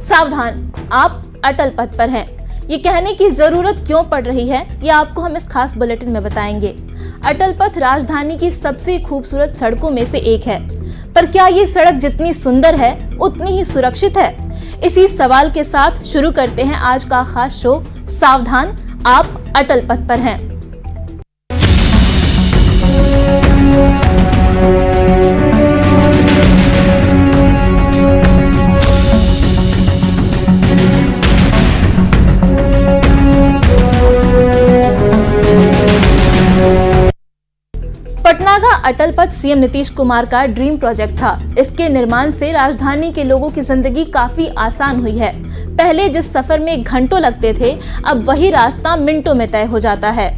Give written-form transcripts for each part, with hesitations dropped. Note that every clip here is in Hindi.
सावधान, आप अटल पथ पर हैं। ये कहने की जरूरत क्यों पड़ रही है, ये आपको हम इस खास बुलेटिन में बताएंगे। अटल पथ राजधानी की सबसे खूबसूरत सड़कों में से एक है, पर क्या ये सड़क जितनी सुंदर है उतनी ही सुरक्षित है? इसी सवाल के साथ शुरू करते हैं आज का खास शो सावधान, आप अटल पथ पर हैं। पटना का अटल पथ सीएम नीतीश कुमार का ड्रीम प्रोजेक्ट था। इसके निर्माण से राजधानी के लोगों की जिंदगी काफी आसान हुई है। पहले जिस सफर में घंटों लगते थे, अब वही रास्ता मिनटों में तय हो जाता है।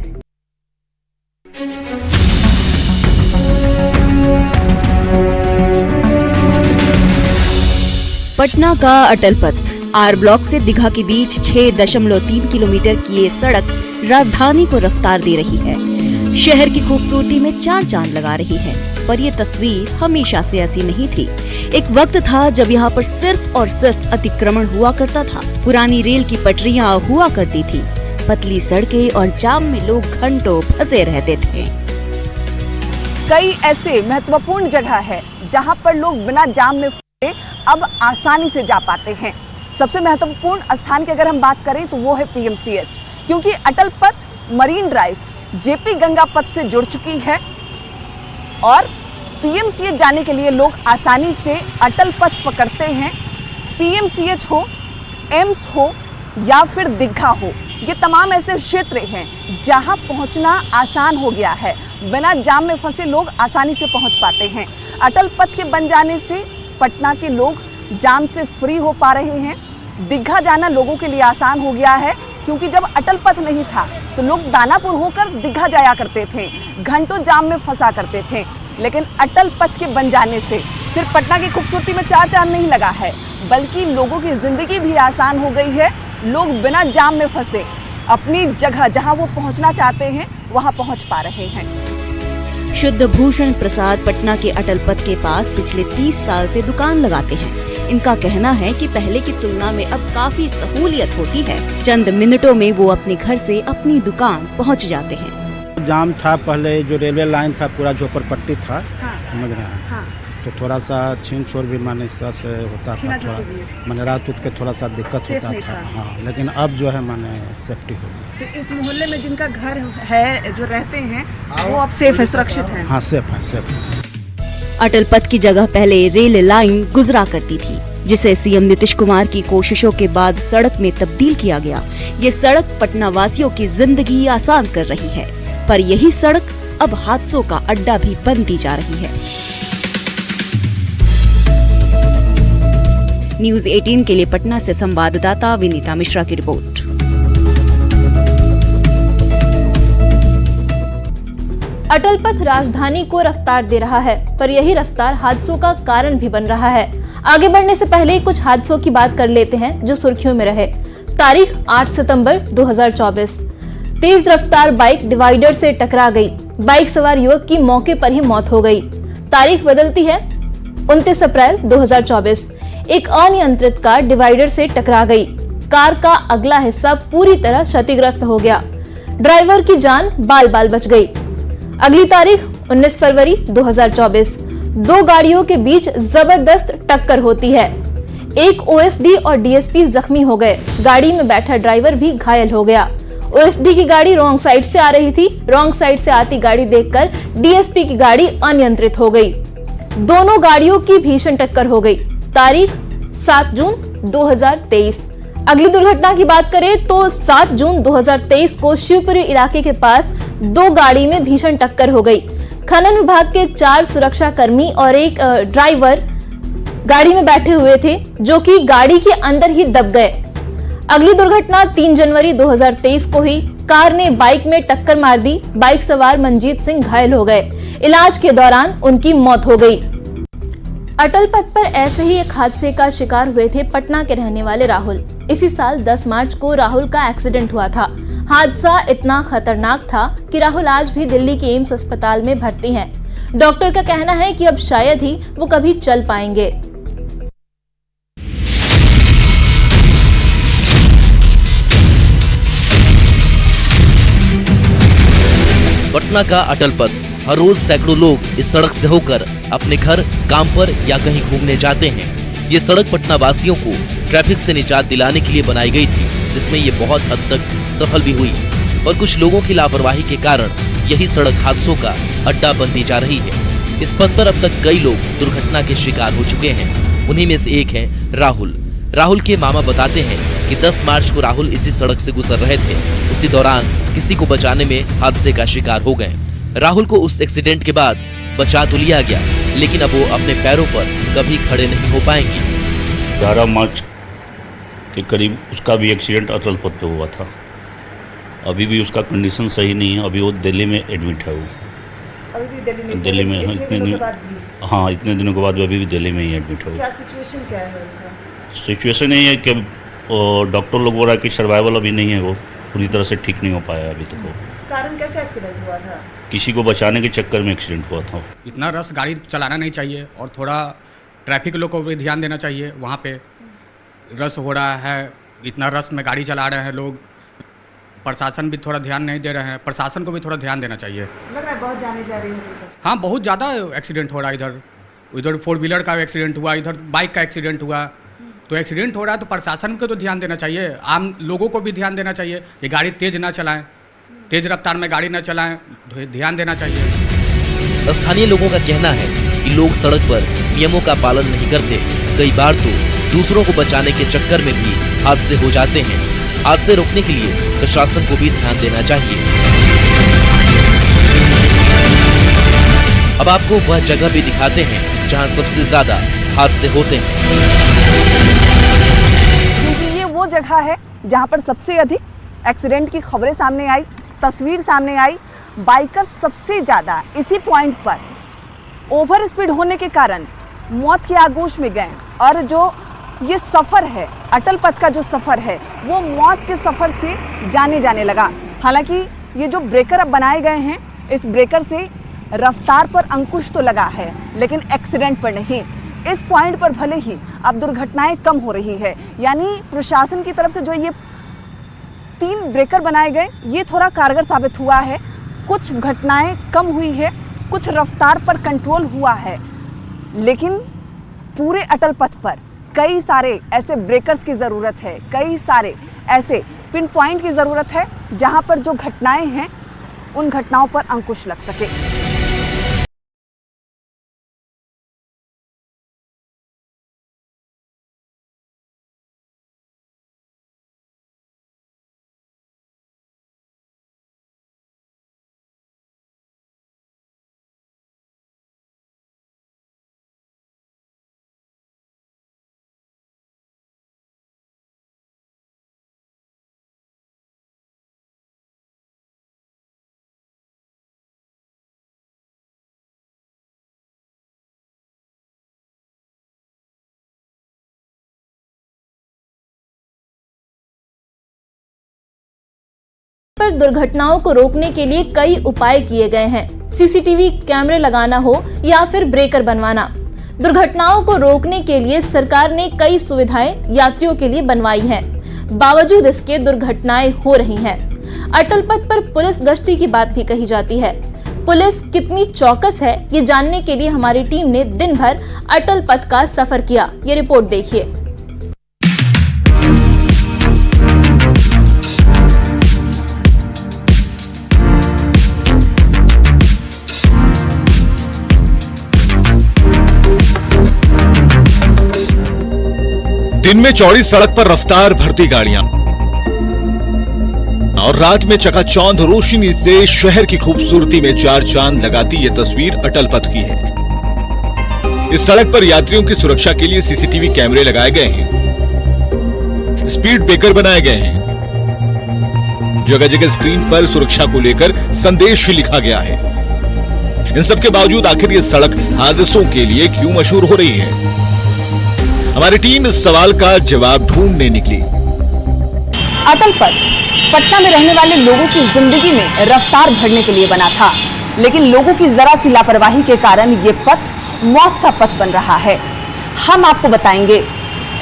पटना का अटल पथ आर ब्लॉक से दीघा के बीच 6.3 किलोमीटर की ये सड़क राजधानी को रफ्तार दे रही है। शहर की खूबसूरती में चार चांद लगा रही है। पर ये तस्वीर हमेशा से ऐसी नहीं थी। एक वक्त था जब यहाँ पर सिर्फ और सिर्फ अतिक्रमण हुआ करता था। पुरानी रेल की पटरियाँ हुआ करती थी, पतली सड़कें और जाम में लोग घंटों फंसे रहते थे। कई ऐसे महत्वपूर्ण जगह है जहाँ पर लोग बिना जाम में फंसे अब आसानी से जा पाते हैं। सबसे महत्वपूर्ण स्थान की अगर हम बात करें तो वो है पीएमसीएच, क्योंकि अटल पथ मरीन ड्राइव जेपी गंगा पथ से जुड़ चुकी है और पीएमसीएच जाने के लिए लोग आसानी से अटल पथ पकड़ते हैं। पीएमसीएच हो, एम्स हो या फिर दीघा हो, ये तमाम ऐसे क्षेत्र हैं जहां पहुंचना आसान हो गया है। बिना जाम में फंसे लोग आसानी से पहुंच पाते हैं। अटल पथ के बन जाने से पटना के लोग जाम से फ्री हो पा रहे हैं। दीघा जाना लोगों के लिए आसान हो गया है, क्योंकि जब अटल पथ नहीं था तो लोग दानापुर होकर दीघा जाया करते थे, घंटों जाम में फंसा करते थे। लेकिन अटल पथ के बन जाने से सिर्फ पटना की खूबसूरती में चार चांद नहीं लगा है, बल्कि लोगों की जिंदगी भी आसान हो गई है। लोग बिना जाम में फंसे अपनी जगह जहां वो पहुंचना चाहते हैं वहां पहुंच पा रहे हैं। शुद्ध भूषण प्रसाद पटना के अटल पथ के पास पिछले 30 साल से दुकान लगाते हैं। इनका कहना है कि पहले की तुलना में अब काफी सहूलियत होती है। चंद मिनटों में वो अपने घर से अपनी दुकान पहुंच जाते हैं। जाम था पहले, जो रेलवे लाइन था पूरा झोपड़पट्टी था। हाँ। समझ रहे हैं। हाँ। तो थोड़ा सा छीन छोड़ भी माने इस तरह से होता था, थोड़ा माने रात उठ के थोड़ा सा दिक्कत होता था। हाँ, लेकिन अब जो है माने सेफ्टी हो गई। तो इस मोहल्ले में जिनका घर है, जो रहते हैं, वो अब सेफ है, सुरक्षित है। हाँ, सेफ है, सेफ है। अटल पथ की जगह पहले रेल लाइन गुजरा करती थी, जिसे सीएम नीतीश कुमार की कोशिशों के बाद सड़क में तब्दील किया गया। ये सड़क पटना वासियों की जिंदगी आसान कर रही है, पर यही सड़क अब हादसों का अड्डा भी बनती जा रही है। न्यूज़ 18 के लिए पटना से संवाददाता विनीता मिश्रा की रिपोर्ट। अटल पथ राजधानी को रफ्तार दे रहा है, पर यही रफ्तार हादसों का कारण भी बन रहा है। आगे बढ़ने से पहले कुछ हादसों की बात कर लेते हैं जो सुर्खियों में रहे। तारीख 8 सितंबर 2024, तेज रफ्तार बाइक डिवाइडर से टकरा गई। बाइक सवार युवक की मौके पर ही मौत हो गई। तारीख बदलती है 29 अप्रैल 2024, एक अनियंत्रित कार डिवाइडर से टकरा गई। कार का अगला हिस्सा पूरी तरह क्षतिग्रस्त हो गया। ड्राइवर की जान बाल बाल बच गई। अगली तारीख 19 फरवरी 2024, दो गाड़ियों के बीच जबरदस्त टक्कर होती है। एक ओएसडी और डीएसपी जख्मी हो गए। गाड़ी में बैठा ड्राइवर भी घायल हो गया। ओएसडी की गाड़ी रॉन्ग साइड से आ रही थी। रॉन्ग साइड से आती गाड़ी देखकर डीएसपी की गाड़ी अनियंत्रित हो गई। दोनों गाड़ियों की भीषण टक्कर हो गई। तारीख 7 जून 2023। अगली दुर्घटना की बात करें तो 7 जून 2023 को शिवपुरी इलाके के पास दो गाड़ी में भीषण टक्कर हो गई। खनन विभाग के 4 सुरक्षा कर्मी और एक ड्राइवर गाड़ी में बैठे हुए थे, जो कि गाड़ी के अंदर ही दब गए। अगली दुर्घटना 3 जनवरी 2023 को हुई। कार ने बाइक में टक्कर मार दी। बाइक सवार मनजीत सिंह घायल हो गए। इलाज के दौरान उनकी मौत हो गई। अटल पथ पर ऐसे ही एक हादसे का शिकार हुए थे पटना के रहने वाले राहुल। इसी साल 10 मार्च को राहुल का एक्सीडेंट हुआ था। हादसा इतना खतरनाक था कि राहुल आज भी दिल्ली के एम्स अस्पताल में भर्ती हैं। डॉक्टर का कहना है कि अब शायद ही वो कभी चल पाएंगे। पटना का अटल पथ, हर रोज सैकड़ों लोग इस सड़क से होकर अपने घर, काम पर या कहीं घूमने जाते हैं। ये सड़क पटना वासियों को ट्रैफिक से निजात दिलाने के लिए बनाई गई थी, जिसमें ये बहुत हद तक सफल भी हुई। और कुछ लोगों की लापरवाही के कारण यही सड़क हादसों का अड्डा बनती जा रही है। इस पथ पर अब तक कई लोग दुर्घटना के शिकार हो चुके हैं। उन्हीं में से एक है राहुल। राहुल के मामा बताते हैं कि 10 मार्च को राहुल इसी सड़क से गुजर रहे थे। उसी दौरान किसी को बचाने में हादसे का शिकार हो गए। राहुल को उस एक्सीडेंट के बाद बचा तो लिया गया, लेकिन अब वो अपने पैरों पर कभी खड़े नहीं हो पाएंगे। 11 मार्च के करीब उसका भी एक्सीडेंट अटल पथ पे हुआ था। अभी भी उसका कंडीशन सही नहीं है। अभी वो दिल्ली में एडमिट है। वो दिल्ली में हाँ, इतने दिनों के बाद अभी भी दिल्ली में ही एडमिट है। क्या सिचुएशन क्या है उनका? सिचुएशन यही है कि डॉक्टर लोग बोल रहा है कि सर्वाइवल अभी नहीं है, वो पूरी तरह से ठीक नहीं हो पाया अभी तक। वो कारण कैसे एक्सीडेंट हुआ था? किसी को बचाने के चक्कर में एक्सीडेंट हुआ था। इतना रस गाड़ी चलाना नहीं चाहिए और थोड़ा ट्रैफिक लोग को भी ध्यान देना चाहिए। वहाँ पे रस हो रहा है, इतना रस में गाड़ी चला रहे हैं लोग। प्रशासन भी थोड़ा ध्यान नहीं दे रहे हैं, प्रशासन को भी थोड़ा ध्यान देना चाहिए। लग रहा है बहुत जाने जा रही है। हाँ, बहुत ज़्यादा एक्सीडेंट हो रहा है। इधर 4 व्हीलर का एक्सीडेंट हुआ, इधर बाइक का एक्सीडेंट हुआ। तो एक्सीडेंट हो रहा है तो प्रशासन को तो ध्यान देना चाहिए, आम लोगों को भी ध्यान देना चाहिए कि गाड़ी तेज़ ना चलाएं, तेज़ रफ्तार में गाड़ी ना चलाएं, ध्यान देना चाहिए। स्थानीय लोगों का कहना है कि लोग सड़क पर नियमों का पालन नहीं करते। कई बार तो दूसरों को बचाने के चक्कर में भी हादसे हो जाते हैं। हादसे रोकने के लिए प्रशासन को भी ध्यान देना चाहिए। अब आपको वह जगह भी दिखाते हैं जहां सबसे ज्यादा हादसे होते हैं। क्योंकि ये वो जगह है जहां पर सबसे अधिक एक्सीडेंट की खबरें सामने आई, तस्वीर सामने आई। बाइकर्स सबसे ज़्यादा इसी पॉइंट पर ओवर स्पीड होने के कारण मौत के आगोश में गए। और जो ये सफ़र है, अटल पथ का जो सफ़र है, वो मौत के सफ़र से जाने लगा। हालांकि ये जो ब्रेकर अब बनाए गए हैं, इस ब्रेकर से रफ्तार पर अंकुश तो लगा है, लेकिन एक्सीडेंट पर नहीं। इस पॉइंट पर भले ही अब दुर्घटनाएं कम हो रही है, यानी प्रशासन की तरफ से जो ये 3 ब्रेकर बनाए गए, ये थोड़ा कारगर साबित हुआ है। कुछ घटनाएं कम हुई है, कुछ रफ्तार पर कंट्रोल हुआ है, लेकिन पूरे अटल पथ पर कई सारे ऐसे ब्रेकर्स की ज़रूरत है, कई सारे ऐसे पिन पॉइंट की ज़रूरत है जहां पर जो घटनाएं हैं उन घटनाओं पर अंकुश लग सके। पर दुर्घटनाओं को रोकने के लिए कई उपाय किए गए हैं। सीसीटीवी कैमरे लगाना हो या फिर ब्रेकर बनवाना। दुर्घटनाओं को रोकने के लिए सरकार ने कई सुविधाएं यात्रियों के लिए बनवाई हैं। बावजूद इसके दुर्घटनाएं हो रही हैं। अटल पथ पर पुलिस गश्ती की बात भी कही जाती है। पुलिस कितनी चौकस है, ये जानने के लिए हमारी टीम ने दिन भर अटल पथ का सफर किया। ये रिपोर्ट देखिए। दिन में चौड़ी सड़क पर रफ्तार भरती गाड़ियां और रात में चकाचौंध रोशनी से शहर की खूबसूरती में 4 चांद लगाती ये तस्वीर अटल पथ की है। इस सड़क पर यात्रियों की सुरक्षा के लिए सीसीटीवी कैमरे लगाए गए हैं, स्पीड ब्रेकर बनाए गए हैं, जगह जगह स्क्रीन पर सुरक्षा को लेकर संदेश लिखा गया है। इन सब के बावजूद आखिर ये सड़क हादसों के लिए क्यों मशहूर हो रही है? हमारी टीम इस सवाल का जवाब ढूंढने निकली। अटल पथ पटना में रहने वाले लोगों की जिंदगी में रफ्तार भरने के लिए बना था, लेकिन लोगों की जरा सी लापरवाही के कारण ये पथ मौत का पथ बन रहा है। हम आपको बताएंगे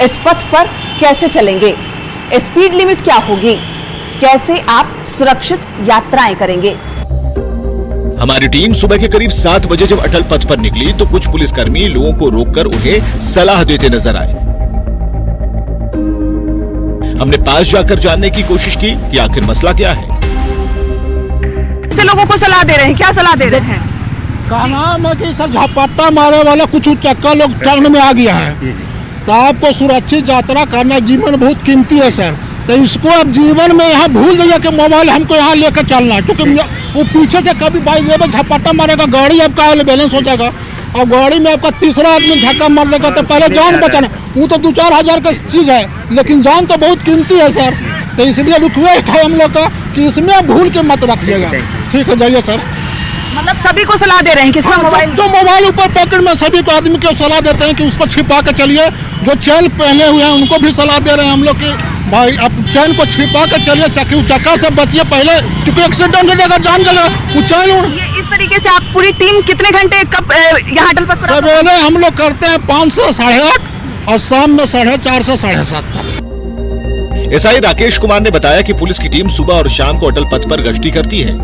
इस पथ पर कैसे चलेंगे, स्पीड लिमिट क्या होगी, कैसे आप सुरक्षित यात्राएं करेंगे। हमारी टीम सुबह के करीब 7 बजे जब अटल पथ पर निकली तो कुछ पुलिसकर्मी लोगों को रोककर उन्हें सलाह देते नजर आए। हमने पास जाकर जानने की कोशिश की कि आखिर मसला क्या है। ऐसे लोगों को सलाह दे रहे हैं, क्या सलाह दे रहे हैं? का नाम है कि सब झपट्टा मारे वाला कुछ चक्का लोग टर्न में आ गया है, तो आपको सुरक्षित यात्रा करना जीवन बहुत कीमती है सर। तो इसको अब जीवन में यहाँ भूल जाइए कि मोबाइल हमको यहाँ लेकर चलना है, क्योंकि वो पीछे से कभी बाइक में झपट्टा मारेगा, गाड़ी आपका बैलेंस हो जाएगा और गाड़ी में आपका तीसरा आदमी धक्का मार देगा तो पहले जान बचाना। वो तो 2-4 हज़ार का चीज़ है, लेकिन जान तो बहुत कीमती है सर। तो इसलिए रिक्वेस्ट है हम लोग का कि इसमें भूल के मत रखिएगा। ठीक है, जाइए सर। मतलब सभी को सलाह दे रहे हैं कि जो मोबाइल ऊपर पॉकेट में सभी को आदमी को सलाह देते हैं कि उसको छिपा के चलिए। जो चैन पहने हुए हैं उनको भी सलाह दे रहे हैं हम लोग कि भाई अब चैन को छिपा के चलिए, चक्का से बचिए पहले, क्योंकि एक्सीडेंट हो जाएगा, जान जलेगा। वो चैन ये इस तरीके से आप पूरी टीम कितने घंटे कब यहाँ अटल पथ पर? सवेरे हम लोग करते हैं 5 से 8:30 और शाम में 4:30 से 7:30 तक। एसआई राकेश कुमार ने बताया कि पुलिस की टीम सुबह और शाम को अटल पथ पर गश्ती करती है,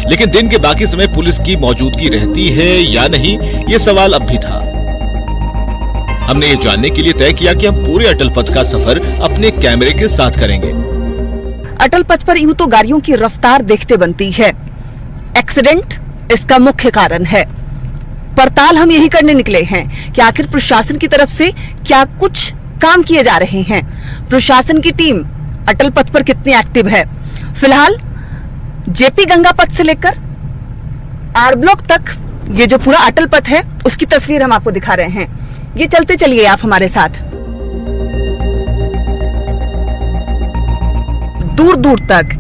लेकिन दिन के बाकी समय पुलिस की मौजूदगी रहती है या नहीं, ये सवाल अब भी था। हमने ये जानने के लिए तय किया कि हम पूरे अटल पथ का सफर अपने कैमरे के साथ करेंगे। अटल पथ पर यूं तो गाड़ियों की रफ्तार देखते बनती है, एक्सीडेंट इसका मुख्य कारण है। पड़ताल हम यही करने निकले हैं कि आखिर प्रशासन की तरफ से क्या कुछ काम किए जा रहे हैं, प्रशासन की टीम अटल पथ पर कितनी एक्टिव है। फिलहाल जेपी गंगा पथ से लेकर आर ब्लॉक तक ये जो पूरा अटल पथ है उसकी तस्वीर हम आपको दिखा रहे हैं। ये चलते चलिए आप हमारे साथ। दूर दूर तक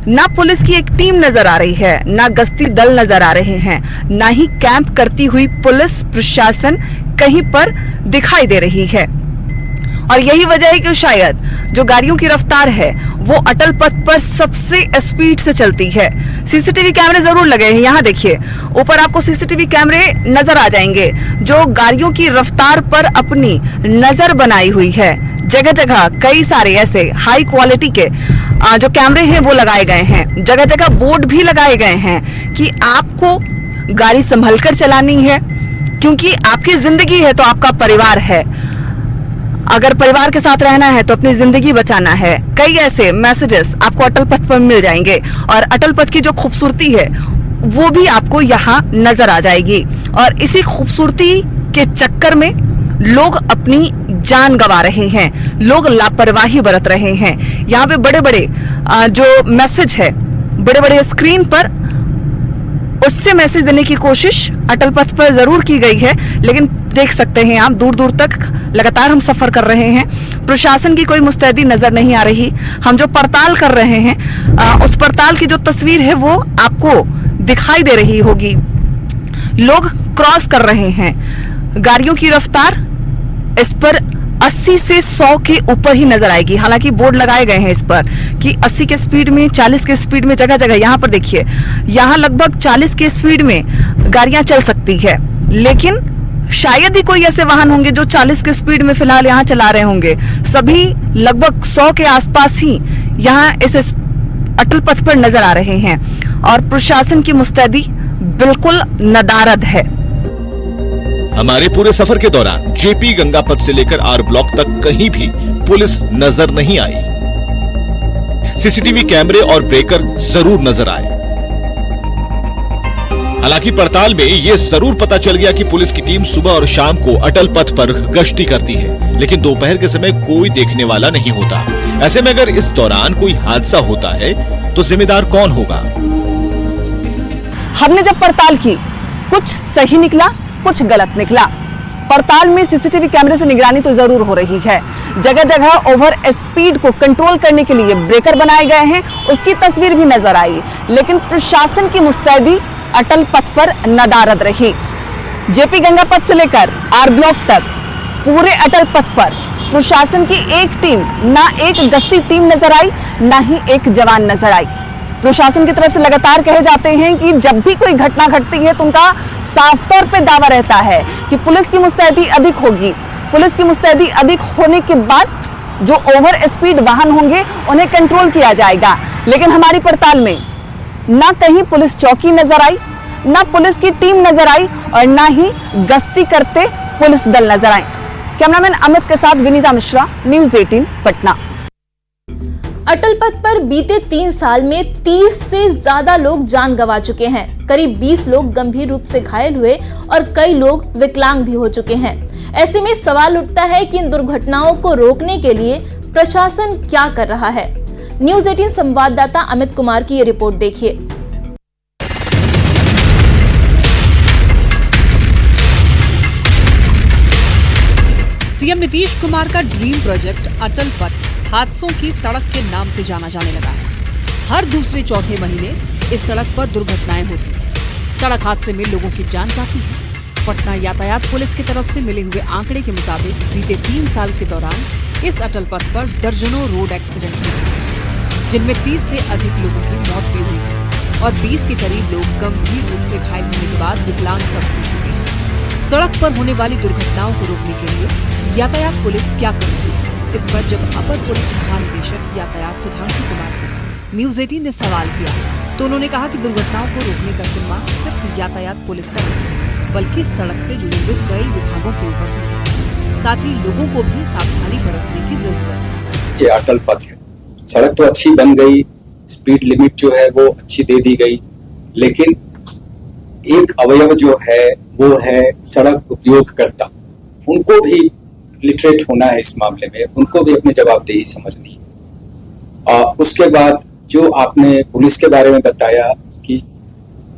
ना पुलिस की एक टीम नजर आ रही है, ना गश्ती दल नजर आ रहे हैं, ना ही कैंप करती हुई पुलिस प्रशासन कहीं पर दिखाई दे रही है। और यही वजह है कि शायद जो गाड़ियों की रफ्तार है वो अटल पथ पर सबसे स्पीड से चलती है। सीसीटीवी कैमरे जरूर लगे हैं, यहाँ देखिए ऊपर आपको सीसीटीवी कैमरे नजर आ जाएंगे जो गाड़ियों की रफ्तार पर अपनी नजर बनाई हुई है। जगह जगह कई सारे ऐसे हाई क्वालिटी के जो कैमरे हैं वो लगाए गए हैं। जगह जगह बोर्ड भी लगाए गए हैं कि आपको गाड़ी संभल कर चलानी है, क्योंकि आपकी जिंदगी है तो आपका परिवार है। अगर परिवार के साथ रहना है तो अपनी जिंदगी बचाना है। कई ऐसे मैसेजेस आपको अटल पथ पर मिल जाएंगे और अटल पथ की जो खूबसूरती है वो भी आपको यहाँ नजर आ जाएगी। और इसी खूबसूरती के चक्कर में लोग अपनी जान गंवा रहे हैं, लोग लापरवाही बरत रहे हैं। यहाँ पे बड़े बड़े जो मैसेज है बड़े बड़े स्क्रीन पर उससे मैसेज देने की कोशिश अटल पथ पर जरूर की गई है, लेकिन देख सकते हैं आप दूर दूर तक लगातार हम सफर कर रहे हैं, प्रशासन की कोई मुस्तैदी नजर नहीं आ रही। हम जो पड़ताल कर रहे हैं उस पड़ताल की जो तस्वीर है वो आपको दिखाई दे रही होगी। लोग क्रॉस कर रहे हैं, गाड़ियों की रफ्तार इस पर 80 से 100 के ऊपर ही नजर आएगी। हालांकि बोर्ड लगाए गए हैं इस पर कि 80 के स्पीड में, 40 के स्पीड में, जगह जगह यहाँ पर देखिए यहाँ लगभग 40 के स्पीड में गाड़ियां चल सकती है, लेकिन शायद ही कोई ऐसे वाहन होंगे जो 40 के स्पीड में फिलहाल यहाँ चला रहे होंगे। सभी लगभग 100 के आसपास ही यहाँ इस अटल पथ पर नजर आ रहे हैं और प्रशासन की मुस्तैदी बिल्कुल नदारद है। हमारे पूरे सफर के दौरान जेपी गंगा पथ से लेकर आर ब्लॉक तक कहीं भी पुलिस नजर नहीं आई। सीसीटीवी कैमरे और ब्रेकर जरूर नजर आए। हालांकि पड़ताल में यह जरूर पता चल गया कि पुलिस की टीम सुबह और शाम को अटल पथ पर गश्ती करती है, लेकिन दोपहर के समय कोई देखने वाला नहीं होता। ऐसे में अगर इस दौरान कोई हादसा होता है तो जिम्मेदार कौन होगा? हमने जब पड़ताल की कुछ सही निकला, कुछ गलत निकला। पड़ताल में सीसीटीवी कैमरे से निगरानी तो जरूर हो रही है। जगह जगह ओवर स्पीड को कंट्रोल करने के लिए ब्रेकर बनाए गए हैं, उसकी तस्वीर भी नजर आई, लेकिन प्रशासन की मुस्तैदी अटल पथ पर नदारद रही। जेपी गंगा पथ से लेकर आर ब्लॉक तक पूरे अटल पथ पर प्रशासन की एक टीम, ना एक गश्ती टीम नजर आई, ना ही एक जवान नजर आई। प्रशासन की तरफ से लगातार कहे जाते हैं कि जब भी कोई घटना घटती है तो उनका साफ तौर पे दावा रहता है कि पुलिस की मुस्तैदी अधिक होगी। पुलिस की मुस्तैदी अधिक होने के बाद जो ओवर स्पीड वाहन होंगे उन्हें कंट्रोल किया जाएगा। लेकिन हमारी पड़ताल में ना कहीं पुलिस चौकी नजर आई, ना पुलिस की टीम नजर आई और ना ही गश्ती करते पुलिस दल नजर आए। कैमरामैन अमित के साथ विनीता मिश्रा, न्यूज़ 18 पटना। अटल पथ पर बीते 3 साल में 30 से ज्यादा लोग जान गंवा चुके हैं। करीब 20 लोग गंभीर रूप से घायल हुए और कई लोग विकलांग भी हो चुके हैं। ऐसे में सवाल उठता है कि इन दुर्घटनाओं को रोकने के लिए प्रशासन क्या कर रहा है। न्यूज़ 18 संवाददाता अमित कुमार की ये रिपोर्ट देखिए। सीएम नीतीश कुमार का ड्रीम प्रोजेक्ट अटल पथ हादसों की सड़क के नाम से जाना जाने लगा है। हर दूसरे चौथे महीने इस सड़क पर दुर्घटनाएं होती हैं। सड़क हादसे में लोगों की जान जाती है। पटना यातायात पुलिस की तरफ से मिले हुए आंकड़े के मुताबिक बीते 3 साल के दौरान इस अटल पथ पर दर्जनों रोड एक्सीडेंट हो चुके हैं, जिनमें 30 से अधिक लोगों की मौत भी हुई है और 20 के करीब लोग गंभीर रूप से घायल होने के बाद विकलांग हो चुके हैं। सड़क पर होने वाली दुर्घटनाओं को रोकने के लिए यातायात पुलिस क्या कर रही है, इस पर जब अपर पुलिस महानिदेशक यातायात सुधांशु कुमार से न्यूज़ 18 ने सवाल किया तो उन्होंने कहा कि दुर्घटनाओं को रोकने का जिम्मा सिर्फ यातायात पुलिस का नहीं, बल्कि सड़क से जुड़े हुए कई विभागों के ऊपर है। साथ ही लोगों को भी सावधानी बरतने की जरूरत है। ये अटल पथ है, सड़क तो अच्छी बन गई, स्पीड लिमिट जो है वो अच्छी दे दी गई, लेकिन एक अवयव जो है वो है सड़क उपयोगकर्ता। उनको भी लिटरेट होना है इस मामले में, उनको भी अपनी जवाबदेही समझनी है। उसके बाद जो आपने पुलिस के बारे में बताया कि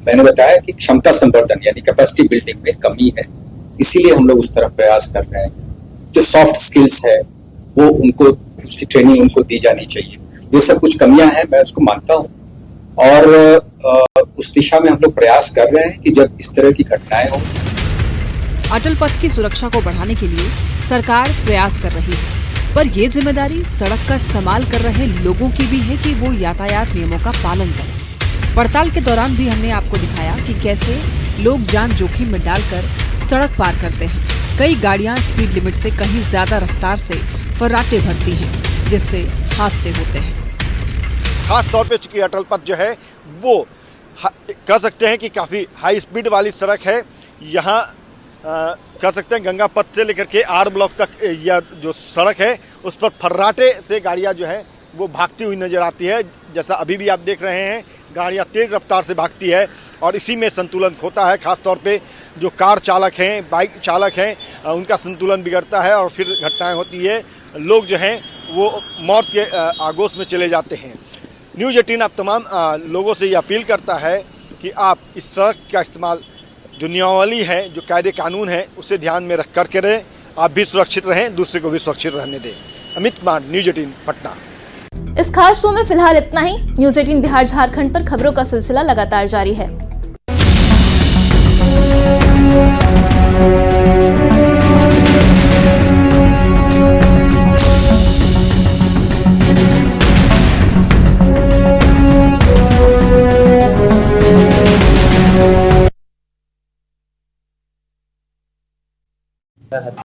मैंने बताया कि क्षमता संवर्धन यानी कैपेसिटी बिल्डिंग में कमी है, इसीलिए हम लोग उस तरफ प्रयास कर रहे हैं। जो सॉफ्ट स्किल्स है वो उनको, उसकी ट्रेनिंग उनको दी जानी चाहिए। ये सब कुछ कमियां हैं, मैं उसको मानता हूँ और उस दिशा में हम लोग प्रयास कर रहे हैं कि जब इस तरह की घटनाएं हों। अटल पथ की सुरक्षा को बढ़ाने के लिए सरकार प्रयास कर रही है, पर ये जिम्मेदारी सड़क का इस्तेमाल कर रहे लोगों की भी है कि वो यातायात नियमों का पालन करें। पड़ताल के दौरान भी हमने आपको दिखाया कि कैसे लोग जान जोखिम में डालकर सड़क पार करते हैं। कई गाड़ियां स्पीड लिमिट से कहीं ज्यादा रफ्तार से फर्राटे भरती हैं, जिससे हादसे होते हैं। खास तौर पे चूंकि अटल पथ जो है वो कह सकते हैं कि काफी हाई स्पीड वाली सड़क है। यहाँ कह सकते हैं गंगा पथ से लेकर के आर ब्लॉक तक यह जो सड़क है उस पर फर्राटे से गाड़ियां जो है वो भागती हुई नजर आती है। जैसा अभी भी आप देख रहे हैं, गाड़ियां तेज रफ्तार से भागती है और इसी में संतुलन खोता है। खास तौर पे जो कार चालक हैं, बाइक चालक हैं, उनका संतुलन बिगड़ता है और फिर घटनाएं होती है। लोग जो हैं वो मौत के आगोश में चले जाते हैं। न्यूज़ 18 आप तमाम लोगों से ये अपील करता है कि आप इस सड़क का इस्तेमाल, जो नियमावली है, जो कायदे कानून है, उसे ध्यान में रख कर के रहें। आप भी सुरक्षित रहें, दूसरे को भी सुरक्षित रहने दें। अमित कुमार, न्यूज़ 18 पटना। इस खास शो में फिलहाल इतना ही। न्यूज़ 18 बिहार झारखंड पर खबरों का सिलसिला लगातार जारी है।